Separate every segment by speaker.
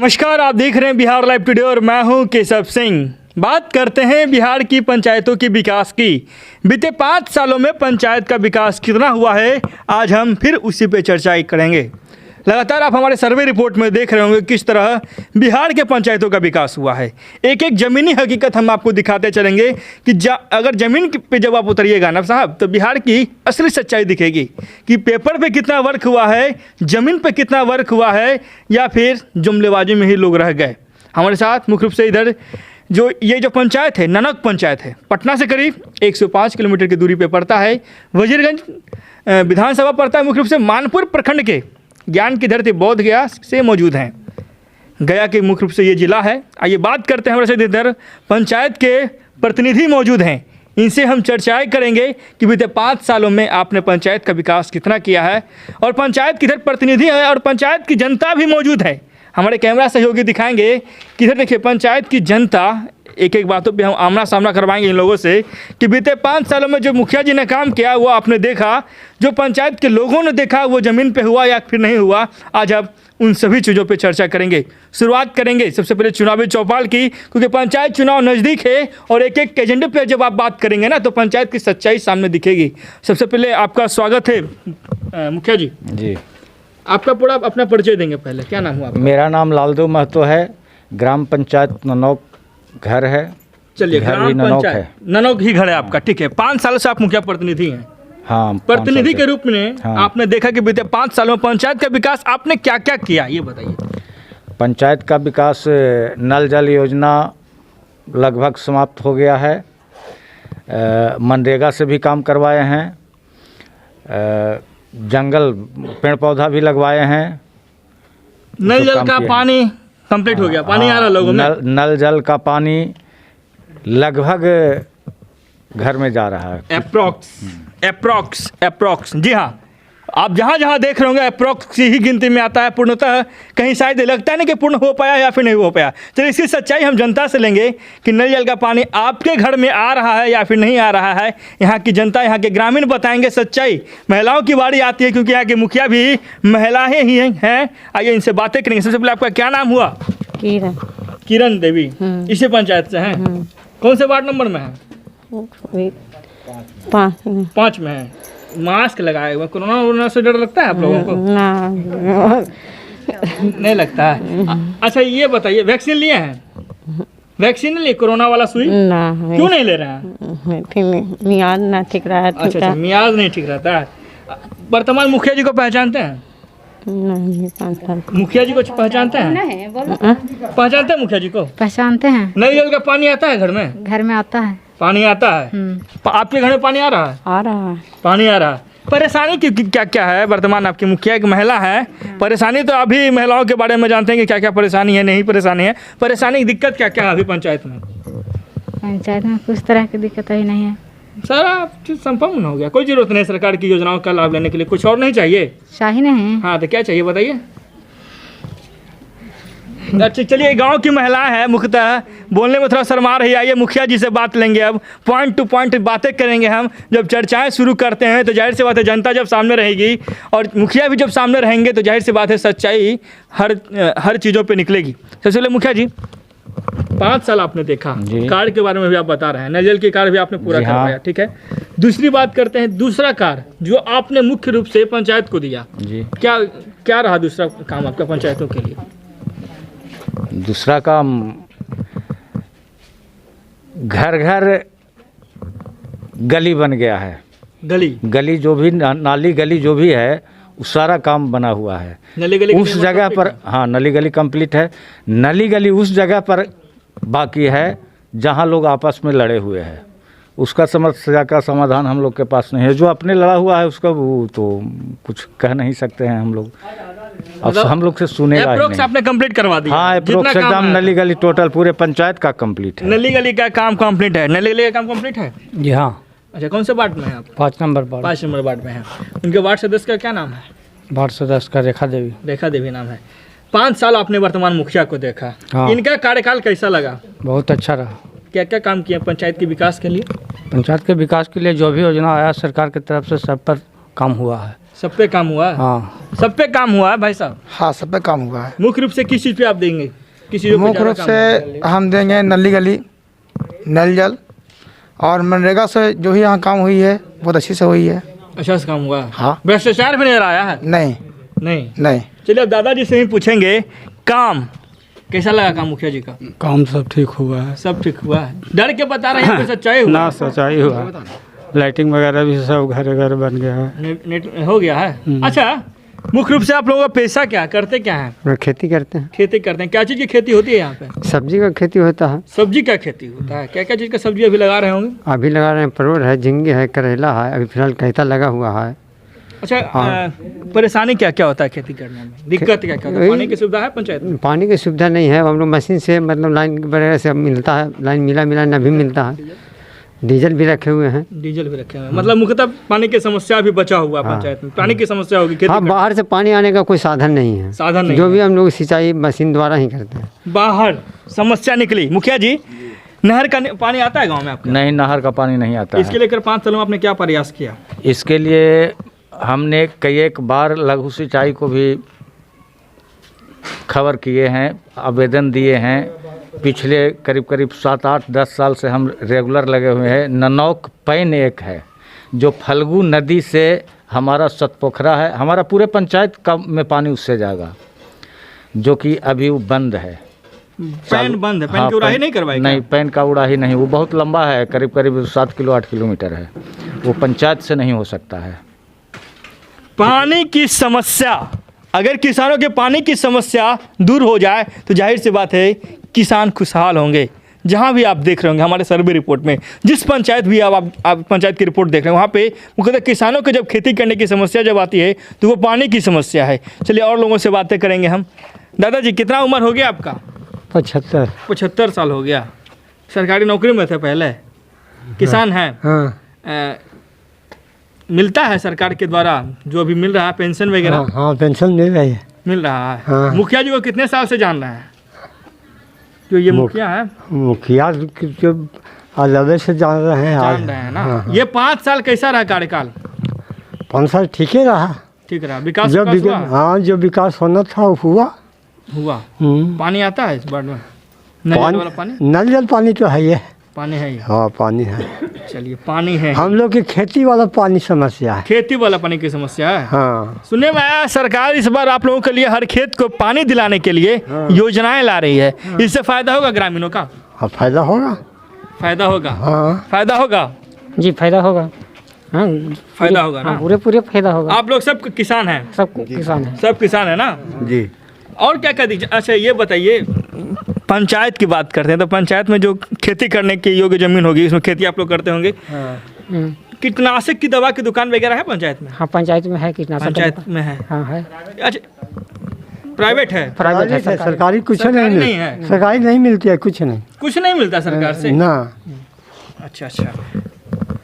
Speaker 1: नमस्कार, आप देख रहे हैं बिहार लाइव टुडे और मैं हूं केशव सिंह। बात करते हैं बिहार की पंचायतों के विकास की। बीते 5 सालों में पंचायत का विकास कितना हुआ है, आज हम फिर उसी पे चर्चा करेंगे। लगातार आप हमारे सर्वे रिपोर्ट में देख रहे होंगे किस तरह बिहार के पंचायतों का विकास हुआ है। एक एक ज़मीनी हकीकत हम आपको दिखाते चलेंगे कि अगर ज़मीन पे जब आप उतरिएगा ना साहब, तो बिहार की असली सच्चाई दिखेगी कि पेपर पे कितना वर्क हुआ है, ज़मीन पे कितना वर्क हुआ है, या फिर जुमलेबाजी में ही लोग रह गए। हमारे साथ मुख्य रूप से इधर ये जो पंचायत है, ननक पंचायत है, पटना से करीब 105 किलोमीटर की दूरी पे पड़ता है। वजीरगंज विधानसभा पड़ता है। मुख्य रूप से मानपुर प्रखंड के ज्ञान की धरती बोध गया से मौजूद हैं। गया के मुख्य रूप से ये जिला है। आइए बात करते हैं, हमारे साथ इधर पंचायत के प्रतिनिधि मौजूद हैं। इनसे हम चर्चाएं करेंगे कि बीते 5 सालों में आपने पंचायत का विकास कितना किया है, और पंचायत की इधर प्रतिनिधि है और पंचायत की जनता भी मौजूद है। हमारे कैमरा सहयोगी दिखाएंगे कि इधर देखिए पंचायत की जनता, एक एक बातों पे हम आमना सामना करवाएंगे इन लोगों से कि बीते 5 सालों में जो मुखिया जी ने काम किया वो आपने देखा, जो पंचायत के लोगों ने देखा वो ज़मीन पे हुआ या फिर नहीं हुआ। आज आप उन सभी चीज़ों पे चर्चा करेंगे। शुरुआत करेंगे सबसे पहले चुनावी चौपाल की, क्योंकि पंचायत चुनाव नज़दीक है और एक एक एजेंडे पे जब आप बात करेंगे ना, तो पंचायत की सच्चाई सामने दिखेगी। सबसे पहले आपका स्वागत है मुखिया जी।
Speaker 2: जी,
Speaker 1: आपका पूरा अपना परिचय देंगे पहले। क्या नाम हुआ आपका?
Speaker 2: मेरा नाम लालदेव महतो है। ग्राम पंचायत ननौक घर है।
Speaker 1: चलिए,
Speaker 2: घर
Speaker 1: ग्राम
Speaker 2: भी ननौक
Speaker 1: पंचायत
Speaker 2: है।
Speaker 1: ननौक ही घर है आपका, ठीक है। 5 साल से आप मुखिया प्रतिनिधि हैं।
Speaker 2: हाँ,
Speaker 1: प्रतिनिधि के रूप में
Speaker 2: हाँ।
Speaker 1: आपने देखा कि बीते 5 सालों में पंचायत का विकास आपने क्या क्या किया, ये बताइए।
Speaker 2: पंचायत का विकास, नल जल योजना लगभग समाप्त हो गया है। मनरेगा से भी काम करवाए हैं। जंगल पेड़ पौधा भी लगवाए हैं।
Speaker 1: नल जल का पानी कंप्लीट हो गया, पानी आ रहा लोगों में।
Speaker 2: नल जल का पानी लगभग घर में जा रहा है।
Speaker 1: अप्रॉक्स जी हाँ, आप जहाँ जहाँ देख रहे होंगे अप्रॉक्स ही गिनती में आता है। पूर्णतः कहीं शायद लगता नहीं कि पूर्ण हो पाया या फिर नहीं हो पाया। चलिए, इसकी सच्चाई हम जनता से लेंगे कि नल जल का पानी आपके घर में आ रहा है या फिर नहीं आ रहा है। यहाँ की जनता, यहाँ के ग्रामीण बताएंगे सच्चाई। महिलाओं की बारी आती है, क्योंकि यहाँ की मुखिया भी महिलाएं ही हैं। आइए इनसे बातें करेंगे। सबसे पहले आपका क्या नाम हुआ? किरण देवी। इसी पंचायत से हैं? कौन से वार्ड नंबर में है? 5 में है। मास्क लगाए हुए, कोरोना से डर लगता है आप लोगों को? नहीं लगता है। अच्छा ये बताइए, वैक्सीन लिए हैं? वैक्सीन नहीं लिए, कोरोना वाला सुई? क्यों नहीं ले रहे हैं?
Speaker 3: मियाज ना ठीक रहा है।
Speaker 1: अच्छा, मियाज नहीं ठीक रहता है। वर्तमान मुखिया जी को पहचानते हैं?
Speaker 3: नहीं,
Speaker 1: मुखिया जी को पहचानते हैं? पहचानते हैं मुखिया जी को?
Speaker 3: पहचानते हैं।
Speaker 1: नल जल का पानी आता है घर में?
Speaker 3: घर में आता है
Speaker 1: पानी आता है। आपके घर में पानी आ रहा है?
Speaker 3: आ रहा है।
Speaker 1: पानी आ रहा है। परेशानी की क्या क्या है? वर्तमान आपकी मुखिया एक महिला है। परेशानी तो अभी महिलाओं के बारे में जानते हैं कि क्या क्या परेशानी है, नहीं परेशानी है। परेशानी की दिक्कत क्या क्या है अभी पंचायत में?
Speaker 3: पंचायत में कुछ तरह की दिक्कत ही नहीं है।
Speaker 1: सारा चीज संपन्न हो गया, कोई जरूरत नहीं सरकार की योजनाओं का लाभ लेने के लिए। कुछ और नहीं चाहिए?
Speaker 3: शाही नहीं।
Speaker 1: हाँ, तो क्या चाहिए बताइए। अच्छा चलिए, गांव की महिलाएं हैं, मुख्यतः बोलने में थोड़ा शर्मा रही है। आइए मुखिया जी से बात लेंगे। अब पॉइंट टू पॉइंट बातें करेंगे हम। जब चर्चाएं शुरू करते हैं तो जाहिर सी बात है जनता जब सामने रहेगी और मुखिया भी जब सामने रहेंगे तो जाहिर सी बात है सच्चाई हर चीज़ों पे निकलेगी। सबसे पहले मुखिया जी, 5 साल आपने देखा, कार्य के बारे में भी आप बता रहे हैं, नल जल के कार्य भी आपने पूरा करवाया, ठीक है। दूसरी बात करते हैं, दूसरा कार्य जो आपने मुख्य रूप से पंचायत को दिया, क्या रहा दूसरा काम आपका पंचायतों के लिए?
Speaker 2: दूसरा काम, घर घर गली बन गया है। गली जो भी नाली गली जो भी है उस सारा काम बना हुआ है।
Speaker 1: नली गली
Speaker 2: उस जगह पर, हाँ, नली गली कंप्लीट है। नली गली उस जगह पर बाकी है जहाँ लोग आपस में लड़े हुए हैं। उसका समस्या का समाधान हम लोग के पास नहीं है। जो अपने लड़ा हुआ है उसका वो तो कुछ कह नहीं सकते हैं हम लोग। अब हम लोग से सुनेगा ही नहीं।
Speaker 1: आपने कंप्लीट करवा दिया?
Speaker 2: हाँ, अप्रोक्स एकदम नली गली टोटल पूरे पंचायत का कंप्लीट है।
Speaker 1: नली गली का काम कंप्लीट है? नली गली का काम कंप्लीट है
Speaker 2: जी हाँ।
Speaker 1: अच्छा, कौन से वार्ड में है आप?
Speaker 2: 5 नंबर वार्ड।
Speaker 1: 5 नंबर वार्ड में है। उनके वार्ड सदस्य का क्या नाम है?
Speaker 2: वार्ड सदस्य का रेखा देवी
Speaker 1: नाम है। 5 साल आपने वर्तमान मुखिया को देखा। हाँ। इनका कार्यकाल कैसा लगा?
Speaker 2: बहुत अच्छा रहा।
Speaker 1: क्या क्या काम किए पंचायत के विकास के लिए?
Speaker 2: पंचायत के विकास के लिए जो भी योजना आया सरकार की तरफ से सब पर काम हुआ है।
Speaker 1: सब पे काम हुआ है?
Speaker 4: हाँ
Speaker 1: सब पे काम हुआ है भाई साहब?
Speaker 4: हाँ, सब पे काम हुआ है।
Speaker 1: मुख्य रूप से किस चीज़ पे आप देंगे? किस चीज़ पे
Speaker 4: मुख्य
Speaker 1: ज़्यादा
Speaker 4: रूप
Speaker 1: काम
Speaker 4: से हम देंगे नली गली, नल जल, और मनरेगा से जो भी यहाँ काम हुई है बहुत अच्छी से हुई है।
Speaker 1: अच्छा से काम हुआ है?
Speaker 4: हाँ।
Speaker 1: भ्रष्टाचार भी नहीं आया है?
Speaker 4: नहीं
Speaker 1: नहीं।
Speaker 4: नहीं,
Speaker 1: चलिए अब दादाजी से ही पूछेंगे, काम कैसा लगा काम मुखिया जी का?
Speaker 5: काम सब ठीक हुआ है
Speaker 1: सब ठीक हुआ है? डर के बता रहे हैं कि सच्चाई हुआ?
Speaker 5: ना सच्चाई हुआ, लाइटिंग वगैरह भी सब घर घर बन गया है।
Speaker 1: नेट हो गया है? अच्छा, मुख्य रूप से आप लोगों का पेशा क्या, करते क्या है?
Speaker 6: खेती करते हैं,
Speaker 1: खेती करते हैं। क्या चीज़ की खेती होती है यहाँ पे?
Speaker 6: सब्जी का खेती होता है।
Speaker 1: सब्जी का खेती होता है। क्या क्या चीज़ का सब्जी अभी लगा रहे होंगे?
Speaker 6: अभी लगा रहे हैं, परवल है, झींगे है, करेला है, अभी फिलहाल कैता लगा हुआ है।
Speaker 1: अच्छा, परेशानी क्या क्या होता है खेती करने में? दिक्कत क्या क्या होता है? पानी की सुविधा है पंचायत में?
Speaker 6: पानी की सुविधा नहीं है, हम लोग मशीन से मतलब लाइन वगैरह से मिलता है, लाइन मिला न भी मिलता है। डीजल भी रखे हुए हैं।
Speaker 1: डीजल भी रखे हुए हैं, मतलब मुख्यतः पानी की समस्या भी बचा हुआ है पंचायत में। पानी की समस्या होगी खेती
Speaker 6: हाँ,
Speaker 1: करने
Speaker 6: बाहर से पानी आने का कोई साधन नहीं है।
Speaker 1: साधन नहीं
Speaker 6: जो
Speaker 1: है।
Speaker 6: भी हम लोग सिंचाई मशीन द्वारा ही करते हैं।
Speaker 1: बाहर समस्या निकली। मुखिया जी, नहर का पानी आता है गांव में आपके?
Speaker 2: नहीं, नहर का पानी नहीं आता
Speaker 1: इसके
Speaker 2: है।
Speaker 1: लेकर 5 सालों में आपने क्या प्रयास किया?
Speaker 2: इसके लिए हमने कई एक बार लघु सिंचाई को भी खबर किए हैं, आवेदन दिए हैं। पिछले करीब करीब 7, 8, 10 साल से हम रेगुलर लगे हुए हैं। ननौक पैन एक है जो फल्गु नदी से हमारा सतपोखरा है, हमारा पूरे पंचायत का में पानी उससे जाएगा, जो कि अभी वो बंद है।
Speaker 1: पैन बंद है? पैन
Speaker 2: हाँ,
Speaker 1: की उड़ाही
Speaker 2: पैन-
Speaker 1: नहीं करवाई?
Speaker 2: नहीं, पैन का उड़ाही नहीं, वो बहुत लंबा है, करीब करीब 7 किलो 8 किलोमीटर है, वो पंचायत से नहीं हो सकता है।
Speaker 1: पानी की समस्या, अगर किसानों के पानी की समस्या दूर हो जाए तो जाहिर सी बात है किसान खुशहाल होंगे। जहाँ भी आप देख रहे होंगे हमारे सर्वे रिपोर्ट में, जिस पंचायत भी आप पंचायत की रिपोर्ट देख रहे हैं, वहाँ पे मुख्यतः किसानों को जब खेती करने की समस्या जब आती है तो वो पानी की समस्या है। चलिए और लोगों से बातें करेंगे हम। दादाजी, कितना उम्र हो गया आपका?
Speaker 6: 75।
Speaker 1: 75 साल हो गया। सरकारी नौकरी में थे पहले? किसान हैं?
Speaker 6: हाँ
Speaker 1: मिलता है सरकार के द्वारा जो अभी मिल रहा है पेंशन वगैरह?
Speaker 6: हाँ, पेंशन मिल रही है।
Speaker 1: मिल रहा है।
Speaker 6: हाँ।
Speaker 1: मुखिया जी को कितने साल से जान रहे हैं? जो ये मुखिया है?
Speaker 6: मुखिया जो अलग से जान रहे हैं।
Speaker 1: जान रहे हैं ना? ये 5 साल कैसा रहा कार्यकाल?
Speaker 6: 5 साल ठीक ही रहा।
Speaker 1: ठीक रहा? विकास
Speaker 6: जो
Speaker 1: विकास हुआ?
Speaker 6: हाँ, जो विकास होना था वो हुआ।
Speaker 1: पानी आता है इस बार में? नल वाला पानी?
Speaker 6: नल जल पानी तो है ही है।
Speaker 1: पानी है ही।
Speaker 6: हाँ, पानी है।
Speaker 1: चलिए, पानी है।
Speaker 6: हम लोग की खेती वाला पानी समस्या है।
Speaker 1: खेती वाला पानी की समस्या है?
Speaker 6: हाँ।
Speaker 1: सुनने में आया सरकार इस बार आप लोगों के लिए हर खेत को पानी दिलाने के लिए योजनाएं ला रही है। इससे फायदा होगा ग्रामीणों का?
Speaker 6: हाँ, फायदा होगा।
Speaker 1: फायदा होगा?
Speaker 6: हाँ,
Speaker 1: फायदा होगा?
Speaker 7: जी फायदा होगा। हाँ,
Speaker 1: फायदा होगा ना?
Speaker 7: पूरे फायदा होगा।
Speaker 1: आप लोग सब किसान हैं?
Speaker 7: सब किसान है।
Speaker 1: सब किसान है ना
Speaker 6: जी।
Speaker 1: और क्या कर दीजिए। अच्छा, ये बताइए, पंचायत की बात करते हैं तो पंचायत में जो खेती करने की योग्य जमीन होगी उसमें खेती आप लोग करते होंगे। कीटनाशक की दवा की दुकान वगैरह है पंचायत में?
Speaker 7: हाँ, पंचायत में है कीटनाशक।
Speaker 1: पंचायत में है?
Speaker 7: हाँ है।
Speaker 1: अच्छा, प्राइवेट है?
Speaker 7: प्राइवेट है,
Speaker 6: सरकारी कुछ
Speaker 1: सरकारी नहीं
Speaker 6: नहीं
Speaker 1: है?
Speaker 6: सरकारी नहीं मिलती है, कुछ नहीं।
Speaker 1: कुछ नहीं मिलता सरकार से?
Speaker 6: ना।
Speaker 1: अच्छा अच्छा।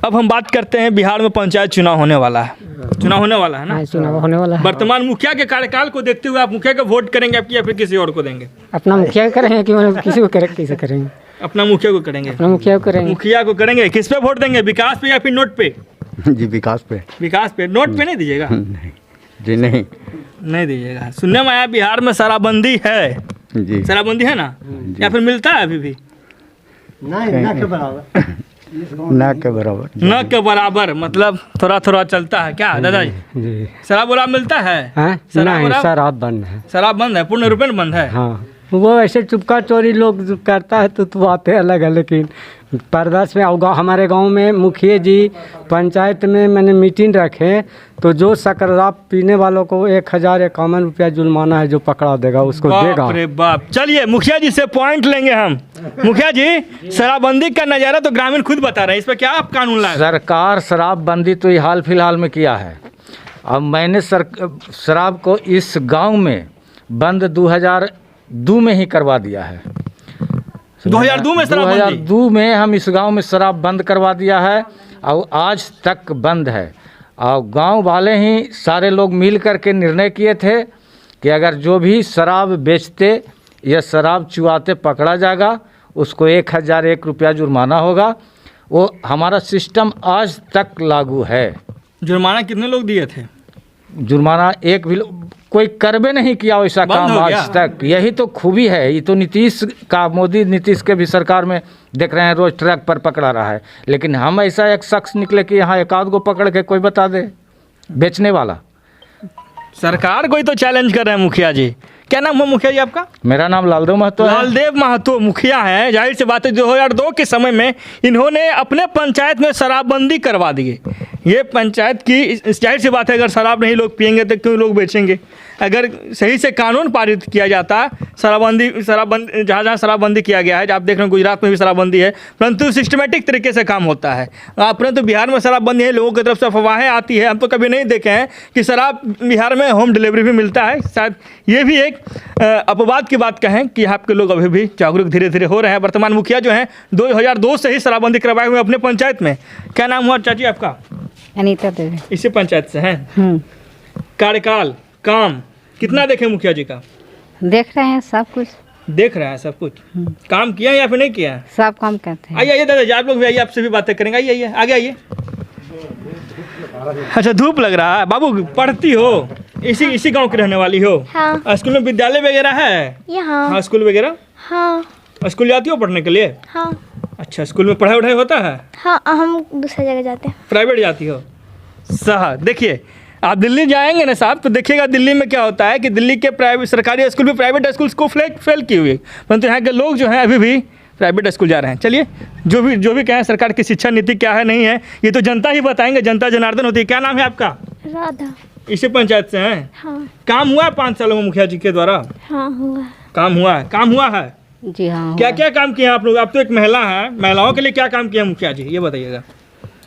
Speaker 1: अब हम बात करते हैं, बिहार में पंचायत चुनाव होने वाला है। चुनाव होने वाला है ना?
Speaker 7: हाँ, चुनाव होने वाला है।
Speaker 1: वर्तमान मुखिया के कार्यकाल को देखते हुए आप मुखिया को वोट करेंगे आपकी या फिर किसी और को देंगे?
Speaker 7: अपना मुखिया करेंगे कि मतलब किसी को करेंगे? कैसे करेंगे?
Speaker 1: अपना मुखिया को करेंगे?
Speaker 7: अपना मुखिया करेंगे।
Speaker 1: मुखिया को करेंगे। किस पे वोट देंगे, विकास पे या फिर नोट पे?
Speaker 6: जी, विकास पे।
Speaker 1: विकास पे। नोट पे नहीं दीजिएगा?
Speaker 6: नहीं जी, नहीं
Speaker 1: नहीं दीजिएगा। सुनने में आया बिहार में शराबबंदी है।
Speaker 6: जी।
Speaker 1: शराबबंदी है ना? या फिर मिलता है अभी भी?
Speaker 6: नहीं, ना के बराबर। ना के बराबर।
Speaker 1: न के बराबर, मतलब थोड़ा थोड़ा चलता है क्या दादाजी?
Speaker 6: जी।
Speaker 1: शराब वराब मिलता है? शराब वराब?
Speaker 6: शराब बंद है।
Speaker 1: शराब बंद है? पूर्ण रूपेण बंद है?
Speaker 6: हाँ, वो ऐसे चुपका चोरी लोग करता है तो बातें अलग है, लेकिन परदास में हमारे गांव में मुखिया जी पंचायत में मैंने मीटिंग रखे तो जो शराब पीने वालों को 1051 रुपया जुर्माना है, जो पकड़ा देगा उसको देगा।
Speaker 1: बाप रे बाप। चलिए मुखिया जी से पॉइंट लेंगे हम। मुखिया जी, शराबबंदी का नज़ारा तो ग्रामीण खुद बता रहे हैं, इस पर क्या आप कानून लाए?
Speaker 2: सरकार शराबबंदी तो ये हाल फिलहाल में किया है। अब मैंने शराब को इस गांव में बंद 2002 में ही करवा दिया है।
Speaker 1: 2002 में शराबबंदी?
Speaker 2: 2002 में हम इस गांव में शराब बंद करवा दिया है और आज तक बंद है। और गांव वाले ही सारे लोग मिल करके निर्णय किए थे कि अगर जो भी शराब बेचते या शराब चुआते पकड़ा जाएगा उसको 1001 रुपया जुर्माना होगा। वो हमारा सिस्टम आज तक लागू है।
Speaker 1: जुर्माना कितने लोग दिए थे?
Speaker 2: जुर्माना एक भी कोई करबे नहीं किया वैसा
Speaker 1: बंद
Speaker 2: काम
Speaker 1: हो गया।
Speaker 2: आज तक। यही तो खूबी है। ये तो नीतीश का, मोदी नीतीश के भी सरकार में देख रहे हैं रोज ट्रक पर पकड़ा रहा है, लेकिन हम ऐसा एक शख्स निकले कि यहाँ एक आध को पकड़ के कोई बता दे बेचने वाला।
Speaker 1: सरकार को ही तो चैलेंज कर रहे हैं मुखिया जी। क्या नाम है मुखिया जी आपका?
Speaker 2: मेरा नाम लालदेव महतो है।
Speaker 1: लालदेव महतो मुखिया हैं। जाहिर सी बात है 2002 के समय में इन्होंने अपने पंचायत में शराबबंदी करवा दी है। ये पंचायत की जाहिर सी बात है, अगर शराब नहीं लोग पियेंगे तो क्यों लोग बेचेंगे? अगर सही से कानून पारित किया जाता, शराबबंदी जहाँ जहाँ शराबबंदी किया गया है, आप देख रहे हैं गुजरात में भी शराबबंदी है, परंतु सिस्टमेटिक तरीके से काम होता है। परंतु बिहार में शराबबंदी है, लोगों की तरफ से अफवाहें आती है। हम तो कभी नहीं देखे हैं कि शराब बिहार में होम डिलीवरी भी मिलता है। शायद ये भी एक अपवाद की बात कहें कि आपके लोग अभी भी जागरूक धीरे धीरे हो रहे हैं। वर्तमान मुखिया जो हैं 2002 से ही शराबबंदी करवाए हुए अपने पंचायत में। क्या नाम हुआ चाची आपका?
Speaker 3: अनीता देवी।
Speaker 1: इसी पंचायत से हैं। कार्यकाल काम कितना देखे मुखिया जी का?
Speaker 3: देख रहे हैं सब कुछ,
Speaker 1: देख रहे हैं सब कुछ। काम किया है या फिर नहीं किया है?
Speaker 3: सब काम करते हैं।
Speaker 1: आइए आइए दादाजी, आप लोग भी आइए, आपसे भी बातें करेंगे। आइए आइए आगे आइए। अच्छा धूप लग रहा है। बाबू पढ़ती हो? इसी गांव की रहने वाली हो?
Speaker 8: हाँ।
Speaker 1: स्कूल में विद्यालय वगैरह है?
Speaker 8: यहाँ।
Speaker 1: हाँ स्कूल वगैरह।
Speaker 8: हाँ।
Speaker 1: स्कूल जाती हो पढ़ने के लिए?
Speaker 8: हाँ।
Speaker 1: अच्छा स्कूल में पढ़ाई वढ़ाई होता है?
Speaker 8: हाँ हम दूसरी जगह जाते हैं।
Speaker 1: प्राइवेट जाती हो? साहब देखिए, आप दिल्ली जाएंगे ना साहब तो देखिएगा दिल्ली में क्या होता है कि दिल्ली के प्राइवेट सरकारी स्कूल भी प्राइवेट स्कूल को फेल किए हुए, परंतु यहाँ के लोग जो हैं अभी भी प्राइवेट स्कूल जा रहे हैं। चलिए जो भी कहें सरकार की शिक्षा नीति क्या है नहीं है ये तो जनता ही बताएंगे, जनता जनार्दन होती है। क्या नाम है आपका?
Speaker 8: राधा।
Speaker 1: इसी पंचायत से हैं?
Speaker 8: हाँ।
Speaker 1: काम हुआ है 5 सालों में मुखिया जी के द्वारा?
Speaker 8: हाँ हुआ।
Speaker 1: काम हुआ है? काम हुआ है?
Speaker 3: जी हाँ।
Speaker 1: क्या क्या काम किए हैं आप लोग? आप तो एक महिला हैं, महिलाओं के लिए क्या काम किया मुखिया जी ये बताइएगा।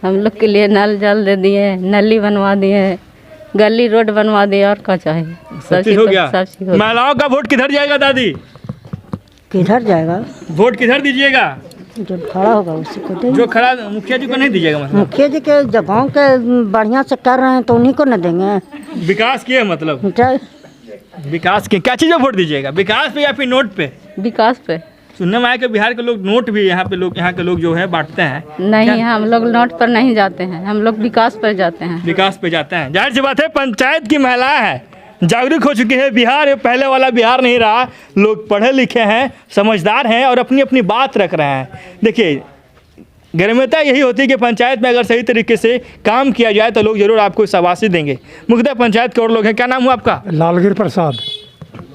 Speaker 3: हम लोग के लिए नल जल दे दिए, नली बनवा दिए, गली रोड बनवा दिए, और क्या चाहिए?
Speaker 1: सब चीज हो गया।
Speaker 3: सब चीज हो गया।
Speaker 1: महिलाओं का वोट किधर जाएगा दादी?
Speaker 6: किधर जाएगा?
Speaker 1: वोट किधर दीजिएगा?
Speaker 6: जो खड़ा होगा उसी को देंगे।
Speaker 1: जो खड़ा मुखिया जी को नहीं दीजिएगा? मतलब
Speaker 6: मुखिया जी के जब गाँव के बढ़िया से कर रहे हैं तो उन्हीं को न देंगे।
Speaker 1: विकास किए मतलब?
Speaker 6: क्या
Speaker 1: विकास के क्या चीज़ वोट दीजिएगा? विकास पे या फिर नोट पे?
Speaker 3: विकास पे।
Speaker 1: सुनने में आया कि बिहार के लोग नोट भी यहाँ के लोग जो है बांटते हैं।
Speaker 3: नहीं, हम लोग नोट पर नहीं जाते हैं, हम लोग विकास पर जाते हैं।
Speaker 1: विकास पे जाते हैं। जाहिर सी बात है पंचायत की महिलाएं हैं, जागरूक हो चुकी है। बिहार ये पहले वाला बिहार नहीं रहा। लोग पढ़े लिखे हैं, समझदार हैं और अपनी अपनी बात रख रहे हैं। देखिए गर्मता यही होती है कि पंचायत में अगर सही तरीके से काम किया जाए तो लोग जरूर आपको शाबाशी देंगे। मुख्यतः पंचायत के और लोग हैं। क्या नाम हुआ आपका?
Speaker 5: लालगिर प्रसाद।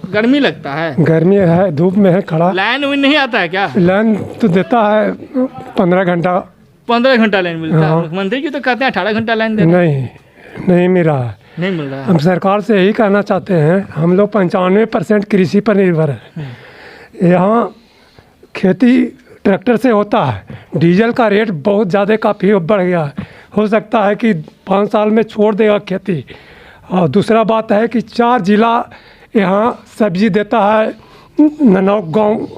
Speaker 1: गर्मी लगता है?
Speaker 5: गर्मी है, धूप में है खड़ा।
Speaker 1: लाइन विन नहीं आता है क्या?
Speaker 5: लाइन तो देता है 15 घंटा।
Speaker 1: 15 घंटा लाइन मिलता है?
Speaker 5: हाँ।
Speaker 1: मुख्यमंत्री जी तो कहते हैं 18 घंटा लाइन देना।
Speaker 5: नहीं मिल रहा है।
Speaker 1: नहीं मिल रहा है।
Speaker 5: हम सरकार से यही कहना चाहते हैं, हम लोग 95% कृषि पर निर्भर है। यहाँ खेती ट्रैक्टर से होता है। डीजल का रेट बहुत ज़्यादा काफ़ी बढ़ गया है। हो सकता है कि 5 साल में छोड़ देगा खेती। और दूसरा बात है कि 4 जिला यहाँ सब्जी देता है। ननौक गाँव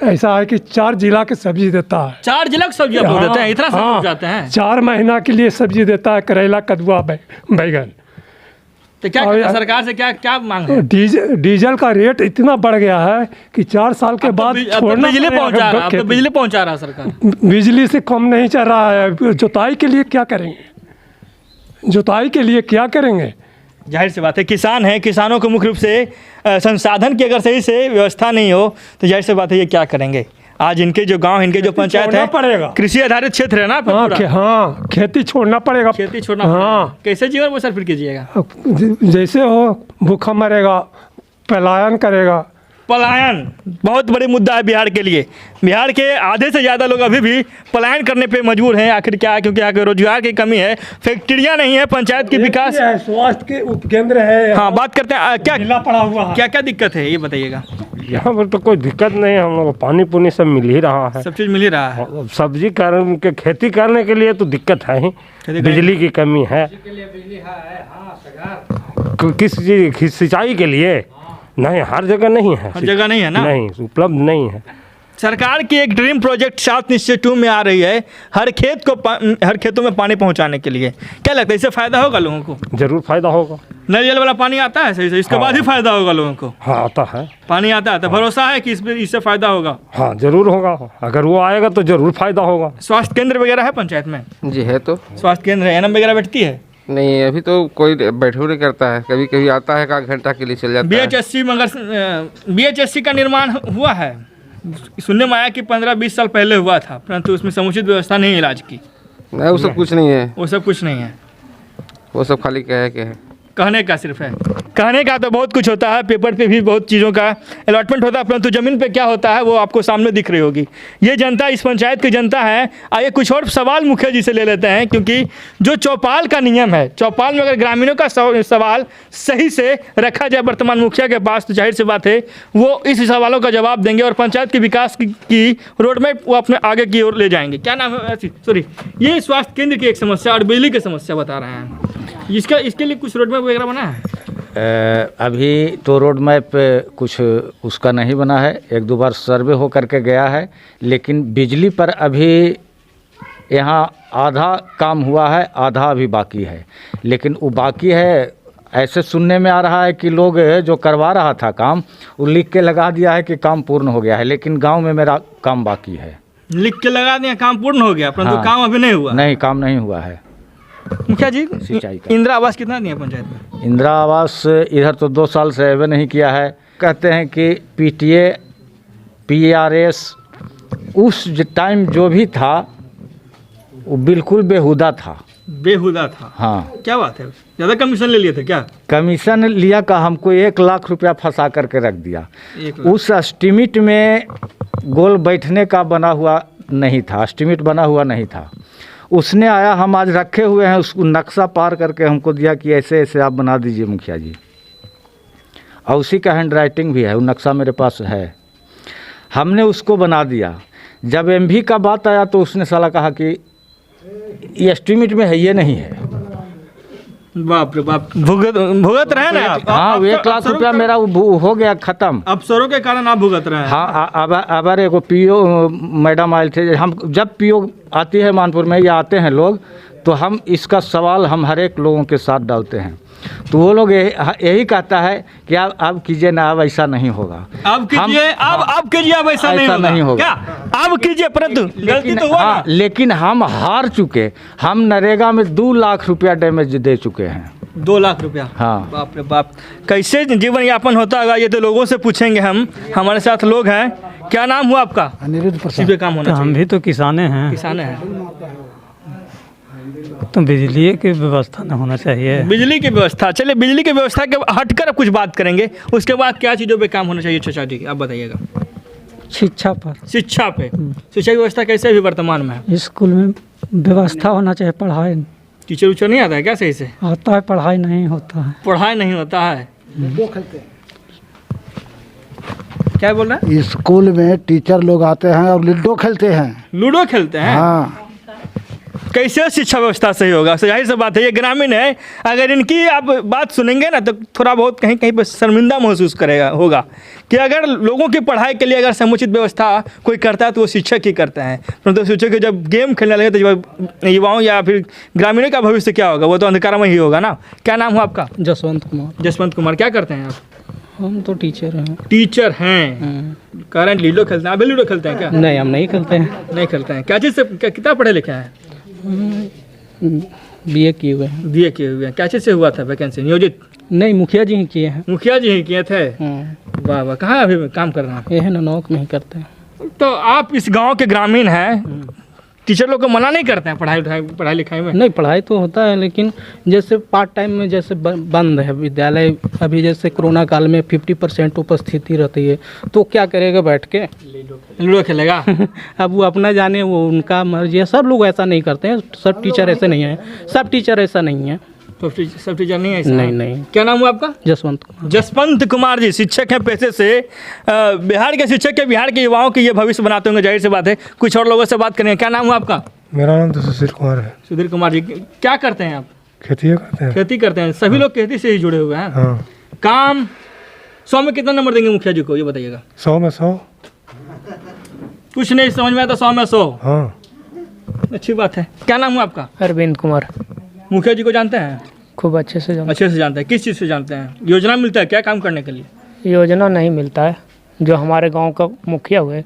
Speaker 5: ऐसा है कि 4 जिला के सब्जी देता है।
Speaker 1: 4 जिला की सब्जी आप लोग देते हैं? इतना सब
Speaker 5: हाँ,
Speaker 1: लोग जाते हैं?
Speaker 5: 4 महीना के लिए सब्जी देता है, करेला, कद्दुआ, बैगन।
Speaker 1: तो क्या
Speaker 5: और
Speaker 1: कहते हैं, सरकार से क्या मांग है?
Speaker 5: डीजल का रेट इतना बढ़ गया है कि 4 साल के बाद छोड़ना
Speaker 1: बिजली
Speaker 5: पड़ेगा
Speaker 1: पहुंचा रहा है, अब तो
Speaker 5: खेती।
Speaker 1: बिजली पहुंचा रहा है सरकार।
Speaker 5: बिजली से कम नहीं चल रहा है। जुताई के लिए क्या करेंगे? जुताई के लिए क्या करेंगे?
Speaker 1: जाहिर सी बात है किसान हैं, किसानों को मुख्य रूप से संसाधन की अगर सही से व्यवस्था नहीं हो तो जाहिर सी बात है ये क्या करेंगे। आज इनके जो गांव, इनके जो पंचायत है,
Speaker 5: पड़ेगा।
Speaker 1: कृषि आधारित क्षेत्र है ना
Speaker 5: हाँ,
Speaker 1: पूरा?
Speaker 5: हाँ, खेती छोड़ना पड़ेगा।
Speaker 1: खेती छोड़ना
Speaker 5: हाँ।
Speaker 1: पड़ेगा। कैसे जीवन बसर फिर कीजिएगा?
Speaker 5: जैसे हो भूखा मरेगा, पलायन करेगा।
Speaker 1: पलायन बहुत बड़ी मुद्दा है बिहार के लिए। बिहार के आधे से ज़्यादा लोग अभी भी पलायन करने पे मजबूर हैं। आखिर क्या है? क्योंकि यहाँ के रोजगार की कमी है, फैक्ट्रियाँ नहीं है, पंचायत की विकास।
Speaker 5: स्वास्थ्य के उपकेंद्र है।
Speaker 1: हाँ बात करते हैं क्या
Speaker 5: जिला पड़ा हुआ है।
Speaker 1: क्या क्या दिक्कत है ये बताइएगा।
Speaker 9: यहाँ पर तो कोई दिक्कत नहीं है, हम लोग को पानी पुनी सब मिल ही रहा है।
Speaker 1: सब चीज़ मिल ही रहा है।
Speaker 9: अब सब्जी के खेती करने के लिए तो दिक्कत है ही, बिजली की कमी है। किस चीज की सिंचाई के लिए नहीं, हर जगह नहीं है।
Speaker 1: हर जगह नहीं है ना?
Speaker 9: नहीं, उपलब्ध नहीं है।
Speaker 1: सरकार की एक ड्रीम प्रोजेक्ट साउथ निश्चय 2 में आ रही है, हर खेतों में पानी पहुंचाने के लिए। क्या लगता है इससे फायदा होगा लोगों को?
Speaker 9: जरूर फायदा होगा।
Speaker 1: नल जल वाला पानी आता है सही से, इसके बाद ही फायदा होगा लोगों को।
Speaker 9: हाँ आता है,
Speaker 1: पानी आता है तो भरोसा है कि इससे फायदा होगा।
Speaker 9: हाँ जरूर होगा। अगर वो आएगा तो जरूर फायदा होगा।
Speaker 1: स्वास्थ्य केंद्र वगैरह है पंचायत में?
Speaker 10: जी है। तो
Speaker 1: स्वास्थ्य केंद्र है, एनएम वगैरह बैठती है?
Speaker 10: नहीं, अभी तो कोई बैठो नहीं करता है, कभी कभी आता है, 1 घंटा के लिए चल जाता है।
Speaker 1: BHSC मगर BHSC का निर्माण हुआ है, सुनने में आया कि 15-20 साल पहले हुआ था, परंतु उसमें समुचित व्यवस्था नहीं है इलाज की।
Speaker 10: नहीं, वो सब कुछ नहीं है,
Speaker 1: वो सब कुछ नहीं है,
Speaker 10: वो सब खाली
Speaker 1: कहने का सिर्फ है। कहने का तो बहुत कुछ होता है, पेपर पे भी बहुत चीज़ों का अलॉटमेंट होता है, परंतु ज़मीन पे क्या होता है वो आपको सामने दिख रही होगी। ये जनता, इस पंचायत की जनता है। आइए कुछ और सवाल मुखिया जी से ले लेते हैं, क्योंकि जो चौपाल का नियम है, चौपाल में अगर ग्रामीणों का सवाल सही से रखा जाए वर्तमान मुखिया के पास, तो जाहिर सी बात है वो इस सवालों का जवाब देंगे और पंचायत के विकास की रोड मैप वो अपने आगे की ओर ले जाएंगे। क्या नाम है? सॉरी, ये स्वास्थ्य केंद्र की एक समस्या और बिजली की समस्या बता रहे हैं, इसके लिए कुछ रोड मैप वगैरह बना है?
Speaker 2: अभी तो रोड मैप कुछ उसका नहीं बना है, 1-2 बार सर्वे हो करके गया है, लेकिन बिजली पर अभी यहाँ आधा काम हुआ है, आधा अभी बाकी है। लेकिन वो बाकी है, ऐसे सुनने में आ रहा है कि लोग जो करवा रहा था काम, वो लिख के लगा दिया है कि काम पूर्ण हो गया है, लेकिन गांव में मेरा काम बाकी है।
Speaker 1: लिख के लगा दिया काम पूर्ण हो गया, परंतु काम अभी नहीं हुआ?
Speaker 2: नहीं, काम नहीं हुआ है।
Speaker 1: मुखिया जी,
Speaker 2: सिंचाई का
Speaker 1: इंदिरा आवास कितना दिया पंचायत में?
Speaker 2: इंदिरा आवास इधर तो 2 साल से अवे नहीं किया है। कहते हैं कि PTA PRS उस टाइम जो भी था वो बिल्कुल बेहुदा था।
Speaker 1: बेहुदा था?
Speaker 2: हाँ।
Speaker 1: क्या बात है, ज़्यादा कमीशन ले लिए थे क्या?
Speaker 2: कमीशन लिया का हमको 1 लाख रुपया फंसा करके रख दिया। उस एस्टीमेट में गोल बैठने का बना हुआ नहीं था, एस्टीमेट बना हुआ नहीं था। उसने आया, हम आज रखे हुए हैं, उसको नक्शा पार करके हमको दिया कि ऐसे ऐसे आप बना दीजिए मुखिया जी, और उसी का हैंड राइटिंग भी है, वो नक्शा मेरे पास है। हमने उसको बना दिया। जब MV का बात आया तो उसने साला कहा कि ये एस्टीमेट में है, ये नहीं है।
Speaker 1: बाप रे बाप, भुगत रहे ना आप?
Speaker 2: हाँ, 1 लाख रुपया मेरा हो गया ख़त्म।
Speaker 1: अफसरों के कारण आप भुगत रहे हैं?
Speaker 2: हाँ, अब एगो PO मैडम आए थे। हम जब PO आती है मानपुर में या आते हैं लोग, तो हम इसका सवाल हम हर एक लोगों के साथ डालते हैं, तो वो लोग यही कहता है कि आप कीजिए ना, अब ऐसा नहीं होगा।
Speaker 1: आप कीजिए, आप कीजिए, अब ऐसा नहीं होगा। क्या आप कीजिए, परंतु गलती तो हुआ।
Speaker 2: हाँ, लेकिन हम हार चुके। हम नरेगा में 2 लाख रुपया डैमेज दे चुके हैं।
Speaker 1: 2 लाख रुपया?
Speaker 2: हाँ।
Speaker 1: बाप रे बाप, कैसे जीवन यापन होता होगा ये तो लोगों से पूछेंगे हम। हमारे साथ लोग हैं। क्या नाम हुआ आपका?
Speaker 11: अनिरुद्ध प्रसाद।
Speaker 1: काम होना चाहिए।
Speaker 11: हम भी तो किसाने हैं।
Speaker 1: किसाने हैं
Speaker 11: तो बिजली की व्यवस्था न होना चाहिए।
Speaker 1: बिजली की व्यवस्था, चलिए बिजली की व्यवस्था के हटकर अब कुछ बात करेंगे। उसके बाद क्या चीज़ों पे काम होना चाहिए चाचा जी, आप बताइएगा।
Speaker 11: शिक्षा पर।
Speaker 1: शिक्षा पे? शिक्षा की व्यवस्था कैसे अभी वर्तमान में है?
Speaker 11: स्कूल में व्यवस्था होना चाहिए। पढ़ाई,
Speaker 1: टीचर उचर नहीं आता है क्या सही से?
Speaker 11: आता है, पढ़ाई नहीं होता है।
Speaker 1: पढ़ाई नहीं होता है? क्या बोल रहे हैं?
Speaker 12: स्कूल में टीचर लोग आते हैं और लूडो खेलते हैं।
Speaker 1: लूडो खेलते हैं?
Speaker 12: हाँ।
Speaker 1: कैसे शिक्षा व्यवस्था सही होगा? जाहिर सी बात है ये ग्रामीण है, अगर इनकी आप बात सुनेंगे ना तो थोड़ा बहुत कहीं कहीं पर शर्मिंदा महसूस करेगा होगा कि अगर लोगों की पढ़ाई के लिए अगर समुचित व्यवस्था कोई करता है तो वो शिक्षक ही करते हैं, परंतु शिक्षक जब गेम खेलने लगे तो युवाओं या फिर ग्रामीणों का भविष्य क्या होगा? वो तो अंधकार में ही होगा ना। क्या नाम हुआ आपका?
Speaker 11: जसवंत कुमार।
Speaker 1: जसवंत कुमार, क्या करते हैं आप?
Speaker 11: हम तो टीचर हैं।
Speaker 1: टीचर हैं? करंट लूडो खेलते हैं? अभी लूडो खेलते हैं क्या?
Speaker 11: नहीं, हम नहीं खेलते हैं।
Speaker 1: नहीं खेलते हैं? क्या चीज़ से, कितना पढ़े लिखे हैं?
Speaker 11: BA किए हुए हैं।
Speaker 1: BA किए हुए हैं। क्या चीज़ से हुआ था वैकेंसी नियोजित?
Speaker 11: नहीं, मुखिया जी ही किए हैं।
Speaker 1: मुखिया जी ही किए थे? वाह वाह। कहाँ अभी काम कर रहे हैं?
Speaker 11: ये है ना, नौक में ही करते हैं।
Speaker 1: तो आप इस गांव के ग्रामीण हैं, टीचर लोग को मना नहीं करते हैं पढ़ाई लिखाई में?
Speaker 11: नहीं, पढ़ाई तो होता है, लेकिन जैसे पार्ट टाइम में जैसे बंद है विद्यालय, अभी जैसे कोरोना काल में 50% उपस्थिति रहती है, तो क्या करेगा बैठ के?
Speaker 1: लूडो खेलेगा।
Speaker 11: अब वो अपना जाने, वो उनका मर्जी है। सब लोग ऐसा नहीं करते हैं, सब टीचर ऐसे नहीं हैं, सब टीचर ऐसा नहीं है।
Speaker 1: तो सब टीचर नहीं है?
Speaker 11: नहीं।
Speaker 1: क्या नाम हुआ आपका?
Speaker 11: जसवंत कुमार।
Speaker 1: जसवंत कुमार जी शिक्षक हैं पेशे से। बिहार के शिक्षक के, बिहार के युवाओं के ये भविष्य बनाते होंगे, जाहिर सी बात है। कुछ और लोगों से बात करेंगे। क्या नाम हुआ आपका?
Speaker 5: मेरा नाम तो सुधीर कुमार है।
Speaker 1: सुधीर कुमार जी, क्या करते हैं आप?
Speaker 5: खेती करते हैं।
Speaker 1: खेती करते हैं? सभी लोग खेती से ही जुड़े हुए हैं?
Speaker 5: हाँ।
Speaker 1: काम 100 में कितना नंबर देंगे मुखिया जी को, ये बताइएगा?
Speaker 5: 100 में 100।
Speaker 1: कुछ नहीं समझ में आता, 100 में 100?
Speaker 5: हाँ।
Speaker 1: अच्छी बात है। क्या नाम हुआ आपका?
Speaker 7: अरविंद कुमार।
Speaker 1: मुखिया जी को जानते हैं?
Speaker 7: खूब अच्छे से जानते हैं।
Speaker 1: अच्छे से जानते हैं? किस चीज़ से जानते हैं? योजना मिलता है क्या काम करने के लिए?
Speaker 7: योजना नहीं मिलता है, जो हमारे गांव का मुखिया हुए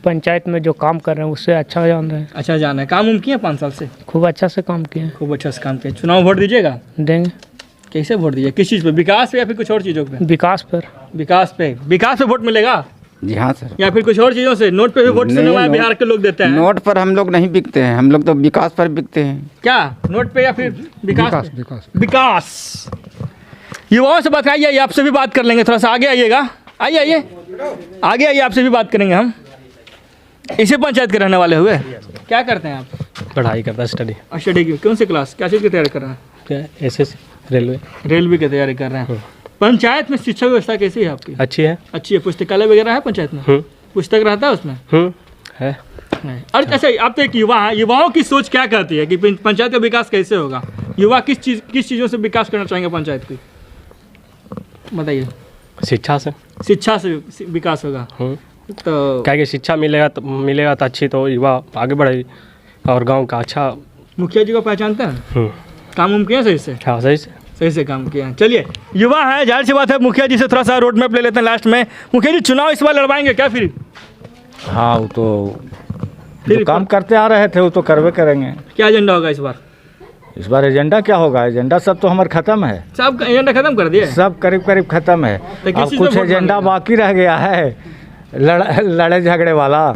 Speaker 7: पंचायत में जो काम कर रहे हैं उससे अच्छा जान रहे हैं।
Speaker 1: अच्छा जाना है, काम उम किए 5 साल से?
Speaker 7: खूब अच्छा से काम किए हैं।
Speaker 1: खूब अच्छा से काम किया। चुनाव वोट दीजिएगा?
Speaker 7: देंगे।
Speaker 1: कैसे वोट दीजिए? किस चीज़ पे, विकास पे या फिर कुछ और चीज़ों पे?
Speaker 7: विकास पर।
Speaker 1: विकास पे वोट मिलेगा
Speaker 10: जी हाँ सर।
Speaker 1: या फिर कुछ और चीज़ों से? नोट पे भी वोट सुने हुआ है बिहार के लोग देते हैं।
Speaker 10: नोट पर हम लोग नहीं बिकते हैं, हम लोग तो विकास पर बिकते हैं।
Speaker 1: क्या नोट पे या फिर विकास? विकास। युवाओं से बात आइए, आपसे भी बात कर लेंगे, थोड़ा सा आगे आइएगा। आइए आगे आइए, आपसे भी बात करेंगे हम। इसी पंचायत के रहने वाले हुए? क्या करते हैं आप?
Speaker 9: पढ़ाई करता है, स्टडी।
Speaker 1: स्टडी की कौन सी क्लास, क्या चीज़ की तैयारी कर रहे हैं?
Speaker 9: क्या एसएससी रेलवे?
Speaker 1: रेलवे की तैयारी कर रहे हैं। पंचायत में शिक्षा व्यवस्था कैसी है आपकी?
Speaker 9: अच्छी है।
Speaker 1: अच्छी है। पुस्तकालय वगैरह है पंचायत में? पुस्तक रहता है उसमें?
Speaker 9: है।
Speaker 1: और अच्छा, आप तो एक युवा हैं, युवाओं की सोच क्या कहती है कि पंचायत का विकास कैसे होगा? युवा किस चीज़ों से विकास करना चाहेंगे पंचायत की, बताइए।
Speaker 9: शिक्षा से।
Speaker 1: शिक्षा से विकास होगा। तो
Speaker 9: क्या कि शिक्षा मिलेगा तो अच्छी, तो युवा आगे बढ़ेगी और गांव का अच्छा।
Speaker 1: मुखिया जी को पहचानते हैं? काम उम किया सही से?
Speaker 9: हाँ, सही से काम
Speaker 1: किया है। चलिए, युवा है, जाहिर सी बात है, मुखिया जी से थोड़ा सा रोड मैप ले लेते हैं लास्ट में। मुखिया जी, चुनाव इस बार लड़वाएंगे क्या फिर?
Speaker 2: हाँ, वो तो जो काम करते आ रहे थे वो तो करवे करेंगे।
Speaker 1: क्या एजेंडा होगा इस बार?
Speaker 2: इस बार एजेंडा क्या होगा? एजेंडा सब तो हमारे खत्म है।
Speaker 1: सब एजेंडा खत्म कर दिए?
Speaker 2: सब करीब खत्म है। अब कुछ एजेंडा बाकी रह गया है, लड़े झगड़े वाला,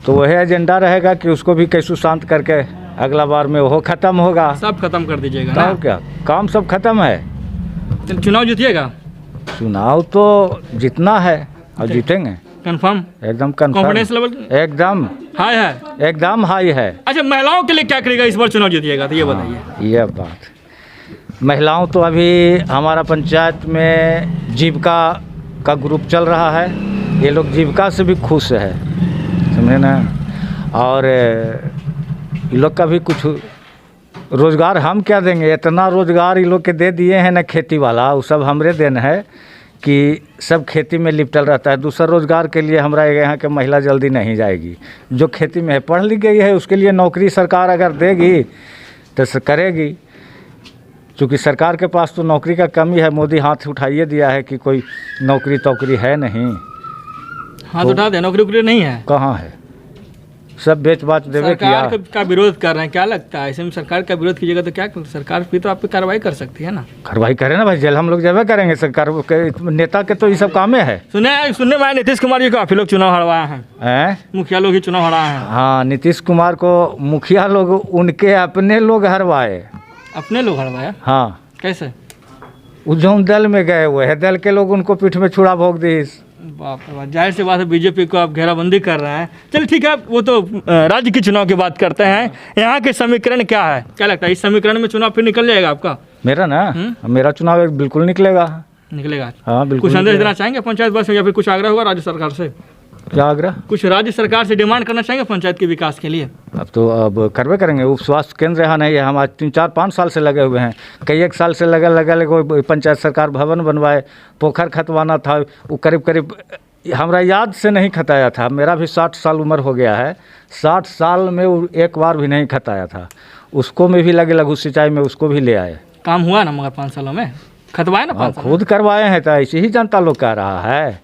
Speaker 2: तो वही एजेंडा रहेगा कि उसको भी कैसे शांत करके अगला बार में वो खत्म होगा।
Speaker 1: सब खत्म कर दीजिएगा ना?
Speaker 2: क्या काम सब खत्म है।
Speaker 1: चुनाव जीतिएगा?
Speaker 2: चुनाव तो जितना है और जीतेंगे।
Speaker 1: कंफर्म?
Speaker 2: एकदम कंफर्म।
Speaker 1: कॉन्फिडेंस लेवल
Speaker 2: एकदम
Speaker 1: हाई है?
Speaker 2: एकदम हाई है।
Speaker 1: अच्छा, महिलाओं के लिए क्या करेगा इस बार चुनाव जीतिएगा तो ये बताइए।
Speaker 2: ये बात, महिलाओं तो अभी हमारा पंचायत में जीविका का ग्रुप चल रहा है, ये लोग जीविका से भी खुश है, समझे ना। और ये लोग का भी कुछ रोज़गार हम क्या देंगे, इतना रोज़गार ये लोग के दे दिए हैं ना खेती वाला, वो सब हमरे देन है कि सब खेती में लिपटल रहता है। दूसरा रोज़गार के लिए हमारा यहाँ के महिला जल्दी नहीं जाएगी, जो खेती में है, पढ़ लिख गई है, उसके लिए नौकरी सरकार अगर देगी तो करेगी। चूँकि सरकार के पास तो नौकरी का कमी है, मोदी हाथ उठाइए दिया है कि कोई नौकरी है नहीं।
Speaker 1: हाथ उठा दे, नौकरी नहीं है।
Speaker 2: कहाँ है? सब बेच बाच देवे किया।
Speaker 1: सरकार का विरोध कर रहे हैं, क्या लगता है ऐसे में सरकार का विरोध कीजिएगा तो क्या सरकार भी तो आप पे कार्रवाई कर सकती है ना?
Speaker 2: कार्रवाई करे ना भाई, जेल हम लोग जब करेंगे। सरकार नेता के तो ये सब कामे है।
Speaker 1: सुनने में आया नीतीश कुमार जी को काफी लोग चुनाव हरवाए हैं। मुखिया लोग ही चुनाव हराए हैं।
Speaker 2: हाँ, नीतीश कुमार को मुखिया लोग उनके अपने लोग हरवाए।
Speaker 1: अपने लोग हरवाए?
Speaker 2: हाँ।
Speaker 1: कैसे?
Speaker 2: उज्जैन दल में गए हुए हैं, दल के लोग उनको पीठ में छुरा भोग दी।
Speaker 1: बाप रे बाप, जाहिर सी बात है बीजेपी को आप घेराबंदी कर रहे हैं। चलिए ठीक है, वो तो राज्य के चुनाव की बात करते हैं। यहाँ के समीकरण क्या है, क्या लगता है इस समीकरण में चुनाव फिर निकल जाएगा आपका?
Speaker 2: मेरा ना मेरा चुनाव बिल्कुल निकलेगा।
Speaker 1: हाँ बिल्कुल। कुछ संदेश देना चाहेंगे पंचायत बस या फिर कुछ आग्रह होगा राज्य सरकार से?
Speaker 2: क्या आग्रह?
Speaker 1: कुछ राज्य सरकार से डिमांड करना चाहेंगे पंचायत के विकास के लिए?
Speaker 2: अब करवे करेंगे। उप स्वास्थ्य केंद्र यहाँ नहीं है, हम आज 3-4-5 साल से लगे हुए हैं। कई एक साल से लगे पंचायत सरकार भवन बनवाए, पोखर खतवाना था, वो करीब हमारा याद से नहीं खताया था। मेरा भी 60 साल उम्र हो गया है, 60 साल में वो एक बार भी नहीं खताया था। उसको में भी लगे लघु सिंचाई में, उसको भी ले आए।
Speaker 1: काम हुआ ना मगर 5 सालों में खतवाए ना? 5 साल
Speaker 2: खुद करवाए हैं, तो ऐसे ही जनता लोग कह रहा है।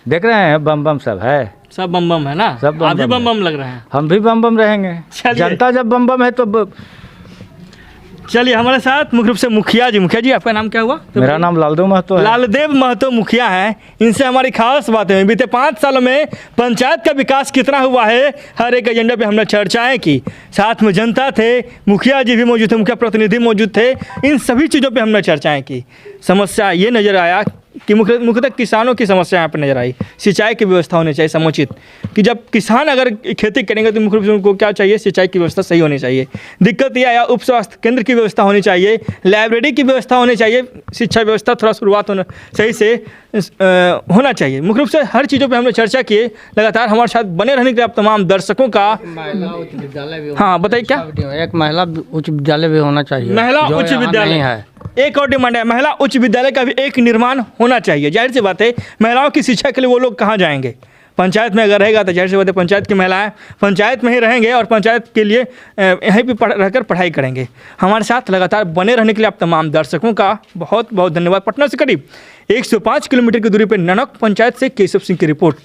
Speaker 2: देख रहे हैं बम सब है, सब
Speaker 1: बम है ना?
Speaker 2: सब
Speaker 1: आप भी बम लग रहे हैं।
Speaker 2: हम भी बम रहेंगे। जनता जब बम है तो
Speaker 1: चलिए हमारे साथ मुख्य रूप से मुखिया जी, आपका नाम क्या हुआ?
Speaker 2: मेरा नाम लालदेव महतो है।
Speaker 1: लालदेव महतो मुखिया हैं। इनसे हमारी खास बातें हुई। बीते 5 सालों में पंचायत का विकास कितना हुआ है, हर एक एजेंडा पे हमने चर्चाएं की। साथ में जनता थे, मुखिया जी भी मौजूद थे, मुखिया प्रतिनिधि मौजूद थे। इन सभी चीज़ों पे हमने चर्चाएं की। समस्या ये नज़र आया कि मुख्यतः किसानों की समस्या यहाँ पर नजर आई। सिंचाई की व्यवस्था होनी चाहिए समुचित, कि जब किसान अगर खेती करेंगे तो मुख्य रूप से उनको क्या चाहिए, सिंचाई की व्यवस्था सही होनी चाहिए। दिक्कत यह आया, उप स्वास्थ्य केंद्र की व्यवस्था होनी चाहिए, लाइब्रेरी की व्यवस्था होनी चाहिए, शिक्षा व्यवस्था थोड़ा शुरुआत होना सही से होना चाहिए। मुख्य रूप से हर चीज़ों पर हमने चर्चा किए। लगातार हमारे साथ बने रहने के लिए आप तमाम दर्शकों का, हाँ बताइए क्या?
Speaker 6: एक महिला उच्च विद्यालय भी होना चाहिए।
Speaker 1: महिला उच्च विद्यालय है, एक और डिमांड है, महिला उच्च विद्यालय का भी एक निर्माण होना चाहिए। जाहिर सी बात है, महिलाओं की शिक्षा के लिए वो लोग कहाँ जाएंगे? पंचायत में अगर रहेगा तो जाहिर सी बात है पंचायत की महिलाएं पंचायत में ही रहेंगे और पंचायत के लिए यहीं पे रहकर पढ़ाई करेंगे। हमारे साथ लगातार बने रहने के लिए आप तमाम दर्शकों का बहुत बहुत धन्यवाद। पटना से करीब 105 किलोमीटर की दूरी पर ननक पंचायत से केशव सिंह की रिपोर्ट।